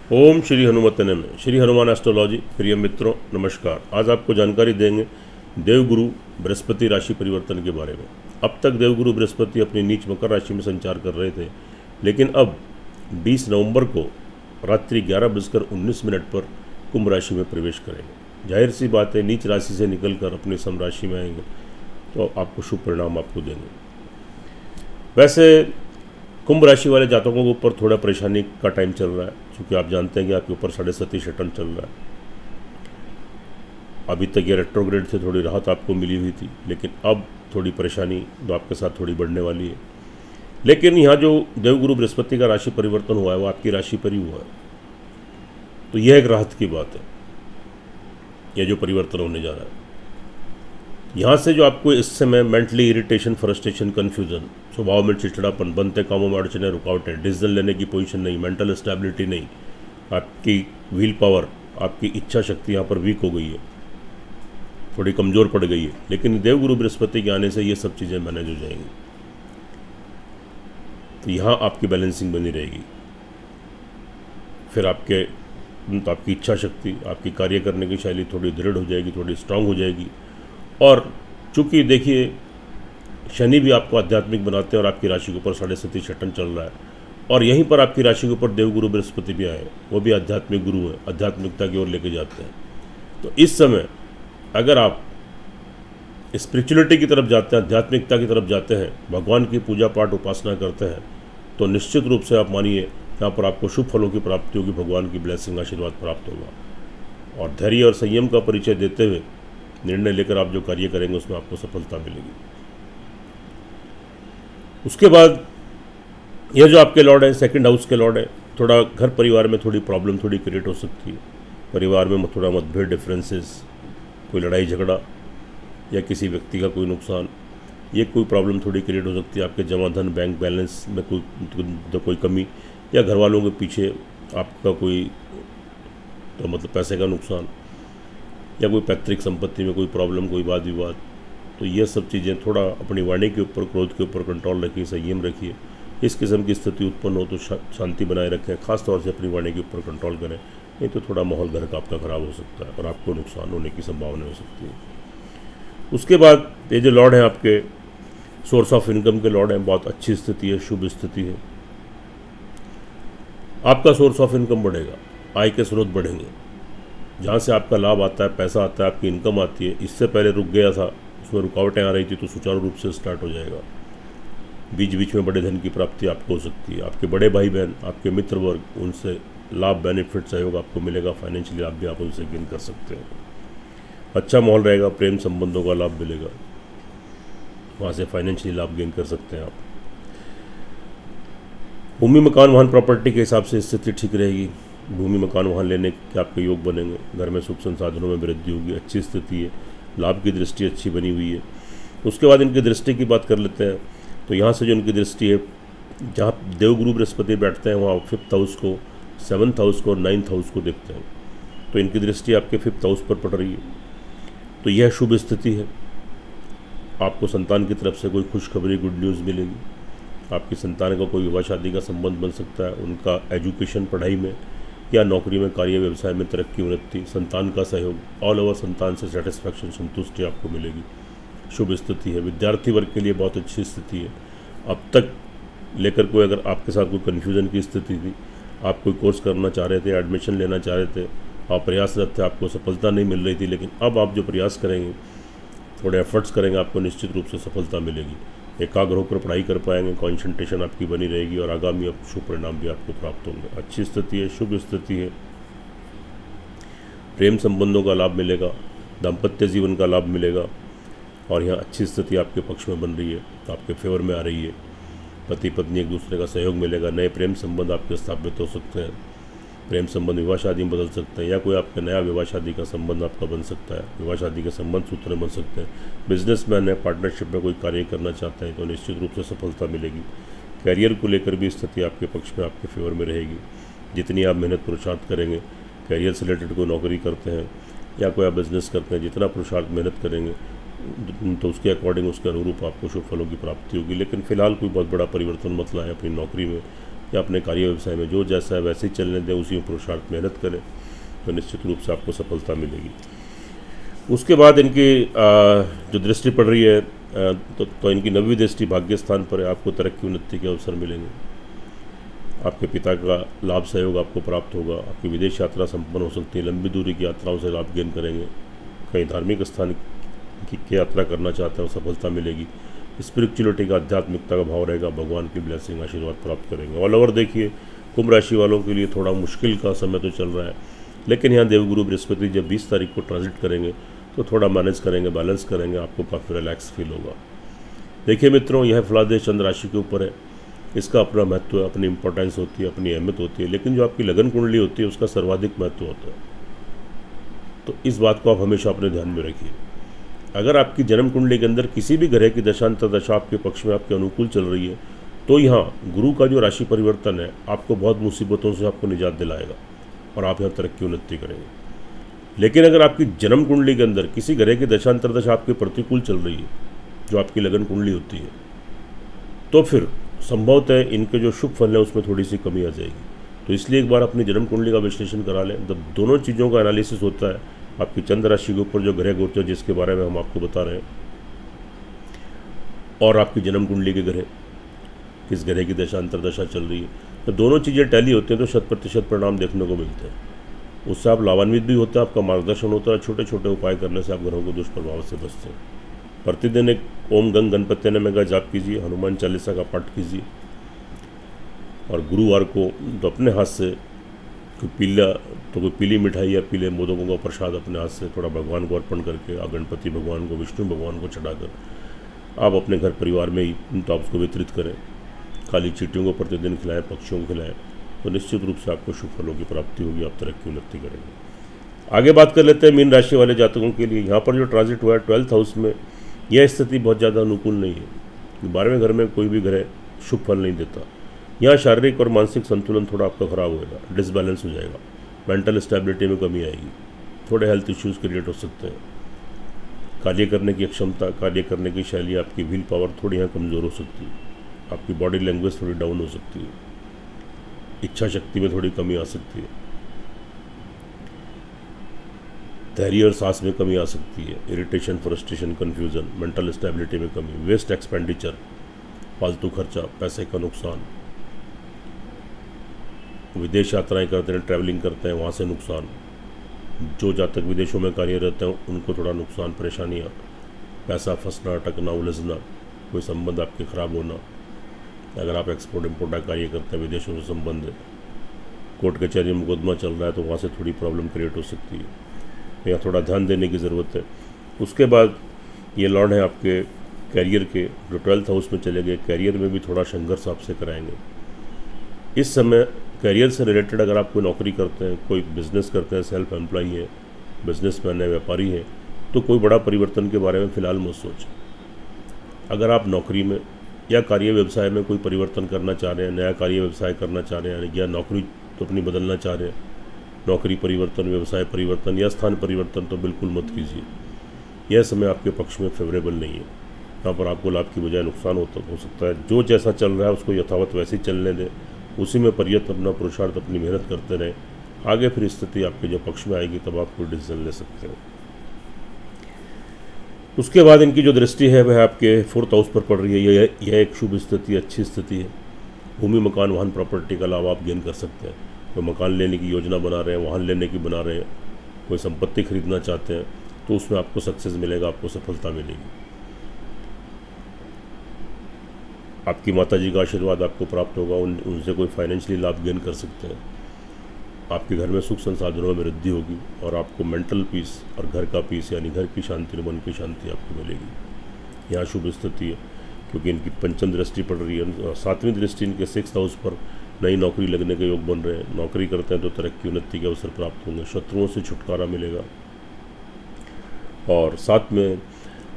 ओम श्री हनुमते नमः। श्री हनुमान एस्ट्रोलॉजी प्रिय मित्रों नमस्कार। आज आपको जानकारी देंगे देवगुरु बृहस्पति राशि परिवर्तन के बारे में। अब तक देवगुरु बृहस्पति अपनी नीच मकर राशि में संचार कर रहे थे, लेकिन अब 20 नवंबर को रात्रि 11:19 पर कुंभ राशि में प्रवेश करेंगे। जाहिर सी बात है, नीच राशि से निकलकर अपनी सम राशि में आएंगे तो आपको शुभ परिणाम आपको देंगे। वैसे कुंभ राशि वाले जातकों के ऊपर थोड़ा परेशानी का टाइम चल रहा है, क्योंकि आप जानते हैं कि आपके ऊपर 37 शटन चल रहा है। अभी तक ये रेट्रोग्रेड से थोड़ी राहत आपको मिली हुई थी, लेकिन अब थोड़ी परेशानी तो आपके साथ थोड़ी बढ़ने वाली है। लेकिन यहाँ जो देवगुरु बृहस्पति का राशि परिवर्तन हुआ है वो आपकी राशि पर ही हुआ है, तो यह एक राहत की बात है। यह जो परिवर्तन होने जा रहा है, यहाँ से जो आपको इस समय मेंटली इरिटेशन, फ्रस्ट्रेशन, कन्फ्यूजन, स्वभाव में चिड़चिड़ापन, बनते कामों में अड़चने, रुकावटें, डिसीजन लेने की पोजीशन नहीं, मेंटल स्टेबिलिटी नहीं, आपकी व्हील पावर, आपकी इच्छा शक्ति यहाँ पर वीक हो गई है, थोड़ी कमज़ोर पड़ गई है। लेकिन देवगुरु बृहस्पति के आने से ये सब चीज़ें मैनेज हो जाएंगी, तो यहाँ आपकी बैलेंसिंग बनी रहेगी। फिर आपकी इच्छा शक्ति, आपकी कार्य करने की शैली थोड़ी दृढ़ हो जाएगी, थोड़ी स्ट्रांग हो जाएगी। और चूँकि देखिए, शनि भी आपको आध्यात्मिक बनाते हैं और आपकी राशि के ऊपर 37 शटन चल रहा है, और यहीं पर आपकी राशि के ऊपर देवगुरु बृहस्पति भी आए, वो भी आध्यात्मिक गुरु हैं, आध्यात्मिकता की ओर लेके जाते हैं। तो इस समय अगर आप स्पिरिचुअलिटी की तरफ जाते हैं, आध्यात्मिकता की तरफ जाते हैं, भगवान की पूजा पाठ उपासना करते हैं, तो निश्चित रूप से आप मानिए यहाँ पर आपको शुभ फलों की प्राप्ति होगी, भगवान की ब्लेसिंग, आशीर्वाद प्राप्त होगा। और धैर्य और संयम का परिचय देते हुए निर्णय लेकर आप जो कार्य करेंगे उसमें आपको सफलता मिलेगी। उसके बाद यह जो आपके लॉर्ड हैं, सेकंड हाउस के लॉर्ड हैं, थोड़ा घर परिवार में थोड़ी प्रॉब्लम थोड़ी क्रिएट हो सकती है। परिवार में थोड़ा मतभेद, डिफरेंसेस, कोई लड़ाई झगड़ा या किसी व्यक्ति का कोई नुकसान, ये कोई प्रॉब्लम थोड़ी क्रिएट हो सकती है। आपके जमा धन, बैंक बैलेंस में कोई कमी, या घर वालों के पीछे आपका कोई तो मतलब पैसे का नुकसान, या कोई पैतृक संपत्ति में कोई प्रॉब्लम, कोई वाद विवाद। तो ये सब चीज़ें थोड़ा अपनी वाणी के ऊपर, क्रोध के ऊपर कंट्रोल रखिए, संयम रखिए। इस किस्म की स्थिति उत्पन्न हो तो शांति बनाए रखें, खास तौर से अपनी वाणी के ऊपर कंट्रोल करें, नहीं तो थोड़ा माहौल घर का आपका ख़राब हो सकता है और आपको नुकसान होने की संभावना हो सकती है। उसके बाद ये जो लॉर्ड हैं आपके सोर्स ऑफ इनकम के लॉर्ड हैं, बहुत अच्छी स्थिति है, शुभ स्थिति है। आपका सोर्स ऑफ इनकम बढ़ेगा, आय के स्रोत बढ़ेंगे, जहाँ से आपका लाभ आता है, पैसा आता है, आपकी इनकम आती है। इससे पहले रुक गया था, उसमें रुकावटें आ रही थी, तो सुचारू रूप से स्टार्ट हो जाएगा। बीच बीच में बड़े धन की प्राप्ति आपको हो सकती है। आपके बड़े भाई बहन, आपके मित्र वर्ग, उनसे लाभ, बेनिफिट, सहयोग आपको मिलेगा। फाइनेंशियली लाभ भी आप उनसे गेन कर सकते हैं। अच्छा माहौल रहेगा, प्रेम संबंधों का लाभ मिलेगा, वहाँ से फाइनेंशियली लाभ गेन कर सकते हैं आप। भूमि, मकान, वाहन, प्रॉपर्टी के हिसाब से स्थिति ठीक रहेगी। भूमि, मकान, वाहन लेने के आपके योग बनेंगे। घर में सुख संसाधनों में वृद्धि होगी, अच्छी स्थिति है। लाभ की दृष्टि अच्छी बनी हुई है। उसके बाद इनकी दृष्टि की बात कर लेते हैं। तो यहाँ से जो इनकी दृष्टि है, जहाँ देवगुरु बृहस्पति बैठते हैं, वहाँ 5th हाउस को, 7th हाउस को और 9th हाउस को देखते हैं। तो इनकी दृष्टि आपके 5th हाउस पर पड़ रही है, तो यह शुभ स्थिति है। आपको संतान की तरफ से कोई खुशखबरी, गुड न्यूज़ मिलेगी। आपकी संतान का कोई विवाह शादी का संबंध बन सकता है। उनका एजुकेशन, पढ़ाई में या नौकरी में, कार्य, व्यवसाय में तरक्की, उन्नति, संतान का सहयोग, ऑल ओवर संतान से सेटिस्फैक्शन, संतुष्टि आपको मिलेगी। शुभ स्थिति है। विद्यार्थी वर्ग के लिए बहुत अच्छी स्थिति है। अब तक लेकर कोई अगर आपके साथ कोई कन्फ्यूज़न की स्थिति थी, आप कोई कोर्स करना चाह रहे थे, एडमिशन लेना चाह रहे थे, आप प्रयासरत थे, आपको सफलता नहीं मिल रही थी, लेकिन अब आप जो प्रयास करेंगे, थोड़े एफर्ट्स करेंगे, आपको निश्चित रूप से सफलता मिलेगी। एकाग्र होकर पढ़ाई कर पाएंगे, कॉन्सेंट्रेशन आपकी बनी रहेगी और आगामी शुभ परिणाम भी आपको प्राप्त होंगे। अच्छी स्थिति है, शुभ स्थिति है। प्रेम संबंधों का लाभ मिलेगा, दाम्पत्य जीवन का लाभ मिलेगा, और यहाँ अच्छी स्थिति आपके पक्ष में बन रही है, तो आपके फेवर में आ रही है। पति पत्नी एक दूसरे का सहयोग मिलेगा। नए प्रेम संबंध आपके स्थापित हो सकते हैं। प्रेम संबंध विवाह शादी में बदल सकते हैं, या कोई आपका नया विवाह शादी का संबंध आपका बन सकता है। विवाह शादी के संबंध सूत्र बन सकते हैं। बिजनेसमैन है, पार्टनरशिप में कोई कार्य करना चाहते हैं, तो निश्चित रूप से सफलता मिलेगी। कैरियर को लेकर भी स्थिति आपके पक्ष में, आपके फेवर में रहेगी। जितनी आप मेहनत पुरुषार्थ करेंगे, कैरियर से रिलेटेड कोई नौकरी करते हैं या कोई आप बिजनेस करते हैं, जितना पुरुषार्थ मेहनत करेंगे तो उसके अकॉर्डिंग, उसके अनुरूप आपको शुभ फलों की प्राप्ति होगी। लेकिन फिलहाल कोई बहुत बड़ा परिवर्तन मत लाएं अपनी नौकरी में या अपने कार्य व्यवसाय में जो जैसा है वैसे ही चलने दें, उसी में पुरुषार्थ मेहनत करें, तो निश्चित रूप से आपको सफलता मिलेगी। उसके बाद इनकी जो दृष्टि पड़ रही है तो इनकी 9वीं दृष्टि भाग्य स्थान पर है। आपको तरक्की उन्नति के अवसर मिलेंगे, आपके पिता का लाभ सहयोग आपको प्राप्त होगा, आपकी विदेश यात्रा संपन्न हो सकती है, लंबी दूरी की यात्राओं से लाभ गेन करेंगे, कहीं धार्मिक स्थान की यात्रा करना चाहते हैं सफलता मिलेगी, स्पिरिचुअलिटी का आध्यात्मिकता का भाव रहेगा, भगवान की ब्लेसिंग आशीर्वाद प्राप्त करेंगे। ऑल ओवर देखिए कुंभ राशि वालों के लिए थोड़ा मुश्किल का समय तो चल रहा है, लेकिन यहाँ देवगुरु बृहस्पति जब 20 तारीख को ट्रांजिट करेंगे तो थोड़ा मैनेज करेंगे, बैलेंस करेंगे, आपको काफ़ी रिलैक्स फील होगा। देखिए मित्रों, यह फलादेश चंद्र राशि के ऊपर है, इसका अपना महत्व है, अपनी इंपॉर्टेंस होती है, अपनी अहमियत होती है, लेकिन जो आपकी लगन कुंडली होती है उसका सर्वाधिक महत्व होता है। तो इस बात को आप हमेशा अपने ध्यान में रखिए। अगर आपकी जन्म कुंडली के अंदर किसी भी ग्रह की दशांतर दशा आपके पक्ष में आपके अनुकूल चल रही है, तो यहाँ गुरु का जो राशि परिवर्तन है आपको बहुत मुसीबतों से आपको निजात दिलाएगा और आप यहाँ तरक्की उन्नति करेंगे। लेकिन अगर आपकी जन्म कुंडली के अंदर किसी ग्रह की दशांतर दशा आपके प्रतिकूल चल रही है, जो आपकी लगन कुंडली होती है, तो फिर संभवतः इनके जो शुभ फल है उसमें थोड़ी सी कमी आ जाएगी। तो इसलिए एक बार अपनी जन्म कुंडली का विश्लेषण करा लें। जब दोनों चीज़ों का एनालिसिस होता है, आपकी चंद्र राशि के ऊपर जो ग्रह गोचर है जिसके बारे में हम आपको बता रहे हैं, और आपकी जन्म कुंडली के ग्रह किस ग्रह की दशांतर दशा चल रही है, तो दोनों चीज़ें टैली होती हैं तो 100% परिणाम देखने को मिलते हैं। उससे आप लाभान्वित भी होते हैं, आपका मार्गदर्शन होता है, छोटे छोटे उपाय करने से आप ग्रहों के दुष्प्रभाव से बचते हैं। प्रतिदिन एक ओम गंग गणपति नमः का जाप कीजिए, हनुमान चालीसा का पाठ कीजिए, और गुरुवार को तो अपने हाथ से कोई पीली मिठाई या पीले मोदकों का प्रसाद अपने हाथ से थोड़ा भगवान को अर्पण करके, गणपति भगवान को, विष्णु भगवान को चढ़ाकर आप अपने घर परिवार में ही तो आप उसको वितरित करें। काली चींटियों को प्रतिदिन खिलाएं, पक्षियों को खिलाएं, तो निश्चित रूप से आपको शुभ फलों की प्राप्ति होगी, आप तरक्की उन्नति करेंगे। आगे बात कर लेते हैं मीन राशि वाले जातकों के लिए। यहाँ पर जो ट्रांजिट हुआ है 12th हाउस में, यह स्थिति बहुत ज़्यादा अनुकूल नहीं है। 12वें घर में कोई भी ग्रह शुभ फल नहीं देता। यहाँ शारीरिक और मानसिक संतुलन थोड़ा आपका खराब होएगा, डिसबैलेंस हो जाएगा, मेंटल स्टेबिलिटी में कमी आएगी, थोड़े हेल्थ इश्यूज़ क्रिएट हो सकते हैं। कार्य करने की क्षमता, कार्य करने की शैली, आपकी व्हील पावर थोड़ी यहाँ कमज़ोर हो सकती है, आपकी बॉडी लैंग्वेज थोड़ी डाउन हो सकती है, इच्छा शक्ति में थोड़ी कमी आ सकती है, धैर्य और सांस में कमी आ सकती है, irritation, frustration, confusion, mental stability में कमी, वेस्ट एक्सपेंडिचर, फालतू खर्चा, पैसे का नुकसान, विदेश यात्राएं करते हैं, ट्रैवलिंग करते हैं, वहाँ से नुकसान, जो जातक विदेशों में कार्यरत हैं उनको थोड़ा नुकसान, परेशानियाँ, पैसा फंसना, अटकना, उलझना, कोई संबंध आपके खराब होना, अगर आप एक्सपोर्ट इम्पोर्ट का कार्य करते हैं, विदेशों से संबंध है, कोर्ट कचहरी में मुकदमा चल रहा है, तो वहाँ से थोड़ी प्रॉब्लम क्रिएट हो सकती है, यहाँ थोड़ा ध्यान देने की ज़रूरत है। उसके बाद ये लॉर्ड हैं आपके कैरियर के, जो 12th हाउस में चले गए, कैरियर में भी थोड़ा संघर्ष आपसे कराएंगे। इस समय कैरियर से रिलेटेड अगर आप कोई नौकरी करते हैं, कोई बिज़नेस करते हैं, सेल्फ एम्प्लॉय है, बिजनेसमैन है, व्यापारी है, तो कोई बड़ा परिवर्तन के बारे में फ़िलहाल मत सोचें। अगर आप नौकरी में या कार्य व्यवसाय में कोई परिवर्तन करना चाह रहे हैं, नया कार्य व्यवसाय करना चाह रहे हैं, या नौकरी तो अपनी बदलना चाह रहे हैं, नौकरी परिवर्तन, व्यवसाय परिवर्तन या स्थान परिवर्तन तो बिल्कुल मत कीजिए। यह समय आपके पक्ष में फेवरेबल नहीं है। यहाँ पर आपको लाभ की बजाय नुकसान हो सकता है। जो जैसा चल रहा है उसको यथावत वैसे ही चलने दें, उसी में प्रयत्न, अपना पुरुषार्थ, अपनी मेहनत करते रहें। आगे फिर स्थिति आपके जब पक्ष में आएगी तब आप कोई डिसीजन ले सकते हैं। उसके बाद इनकी जो दृष्टि है वह आपके 4th हाउस पर पड़ रही है। यह एक शुभ स्थिति, अच्छी स्थिति है। भूमि, मकान, वाहन, प्रॉपर्टी का लाभ आप गेन कर सकते हैं। कोई मकान लेने की योजना बना रहे हैं, वाहन लेने की बना रहे हैं, कोई संपत्ति खरीदना चाहते हैं, तो उसमें आपको सक्सेस मिलेगा, आपको सफलता मिलेगी। आपकी माताजी का आशीर्वाद आपको प्राप्त होगा, उनसे कोई फाइनेंशियली लाभ गेन कर सकते हैं। आपके घर में सुख संसाधनों में वृद्धि होगी और आपको मेंटल पीस और घर का पीस, यानी घर की शांति, मन की शांति आपको मिलेगी। यहाँ शुभ स्थिति है क्योंकि इनकी पंचम दृष्टि पड़ रही है। 7वीं दृष्टि इनके 6th हाउस पर, नई नौकरी लगने के योग बन रहे हैं। नौकरी करते हैं तो तरक्की उन्नति के अवसर प्राप्त होंगे, शत्रुओं से छुटकारा मिलेगा। और साथ में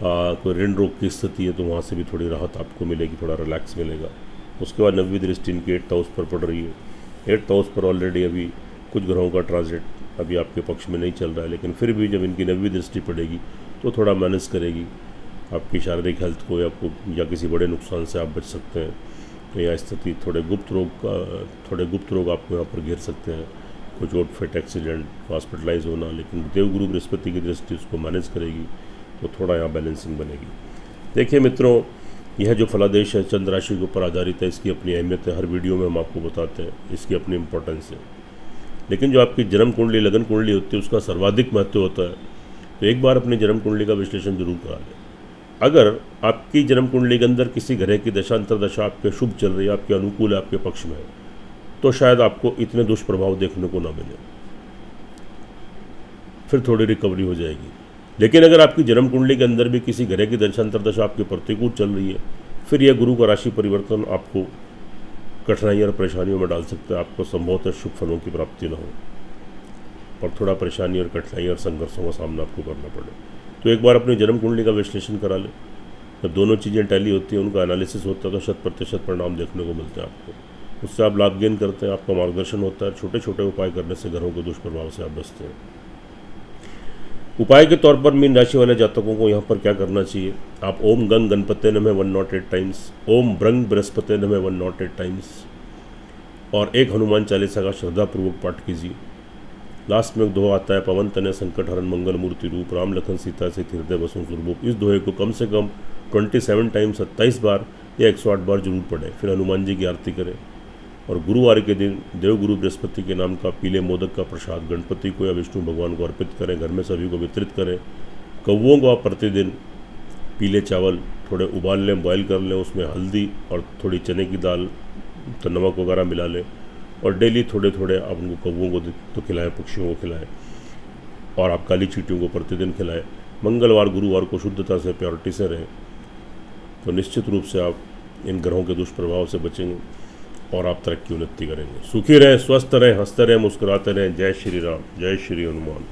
कोई ऋण रोग की स्थिति है तो वहाँ से भी थोड़ी राहत आपको मिलेगी, थोड़ा रिलैक्स मिलेगा। उसके बाद 9वीं दृष्टि इनके 8th हाउस पर पड़ रही है। 8th हाउस पर ऑलरेडी अभी कुछ ग्रहों का ट्रांजिट अभी आपके पक्ष में नहीं चल रहा है, लेकिन फिर भी जब इनकी 9वीं दृष्टि पड़ेगी तो थोड़ा मैनेज करेगी। आपकी शारीरिक हेल्थ को या किसी बड़े नुकसान से आप बच सकते हैं। या स्थिति थोड़े गुप्त रोग आपको यहाँ पर घेर सकते हैं, कोई चोट फिट एक्सीडेंट, हॉस्पिटलाइज होना, लेकिन देवगुरु बृहस्पति की दृष्टि उसको मैनेज करेगी तो थोड़ा यहाँ बैलेंसिंग बनेगी। देखिए मित्रों, यह जो फलादेश है चंद्र राशि के ऊपर आधारित है, इसकी अपनी अहमियत है, हर वीडियो में हम आपको बताते हैं, इसकी अपनी इम्पोर्टेंस है। लेकिन जो आपकी जन्म कुंडली लगन कुंडली होती है उसका सर्वाधिक महत्व होता है। तो एक बार अपनी जन्म कुंडली का विश्लेषण जरूर करा लें। अगर आपकी जन्म कुंडली के अंदर किसी ग्रह की दशा अंतरदशा आपके शुभ चल रही है, आपके अनुकूल है, आपके पक्ष में है, तो शायद आपको इतने दुष्प्रभाव देखने को ना मिले, फिर थोड़ी रिकवरी हो जाएगी। लेकिन अगर आपकी जन्म कुंडली के अंदर भी किसी ग्रह की दशा अंतरदशा आपके प्रतिकूल चल रही है, फिर यह गुरु का राशि परिवर्तन आपको कठिनाई और परेशानियों में डाल सकता है। आपको संभवतः शुभ फलों की प्राप्ति न हो और थोड़ा परेशानी और कठिनाई और संघर्षों का सामना आपको करना पड़े। तो एक बार अपनी जन्म कुंडली का विश्लेषण करा लें। जब दोनों चीज़ें टैली होती हैं, उनका एनालिसिस होता है, तो 100% परिणाम देखने को मिलते हैं आपको। उससे आप लाभ गेन करते हैं, आपका मार्गदर्शन होता है, छोटे छोटे उपाय करने से घरों के दुष्प्रभाव से आप बचते हैं। उपाय के तौर पर मीन राशि वाले जातकों को यहाँ पर क्या करना चाहिए? आप ओम गंग गणपते नमः 108 टाइम्स, ओम ब्रंग बृहस्पति नमः 108 टाइम्स और एक हनुमान चालीसा का श्रद्धापूर्वक पाठ कीजिए। लास्ट में एक दोहा आता है, पवन तनय संकट हरण मंगल मूर्ति रूप, राम लखन सीता से हृदय बसों सुरभूप। इस दोहे को कम से कम 27 टाइम 27 बार या 108 बार जरूर पढ़ें। फिर हनुमान जी की आरती करें और गुरुवार के दिन देवगुरु बृहस्पति के नाम का पीले मोदक का प्रसाद गणपति को या विष्णु भगवान को अर्पित करें, घर में सभी को वितरित करें। कौवों को आप प्रतिदिन पीले चावल थोड़े उबाल लें, बॉयल कर लें, उसमें हल्दी और थोड़ी चने की दाल तो नमक वगैरह मिला लें और डेली थोड़े थोड़े आप उनको कौवों को तो खिलाएं, पक्षियों को खिलाएं और आप काली चींटियों को प्रतिदिन खिलाएं। मंगलवार गुरुवार को शुद्धता से प्योरिटी से रहें, तो निश्चित रूप से आप इन ग्रहों के दुष्प्रभाव से बचेंगे और आप तरक्की उन्नति करेंगे। सुखी रहें, स्वस्थ रहें, हंसते रहें, मुस्कुराते रहें। जय श्री राम, जय श्री हनुमान।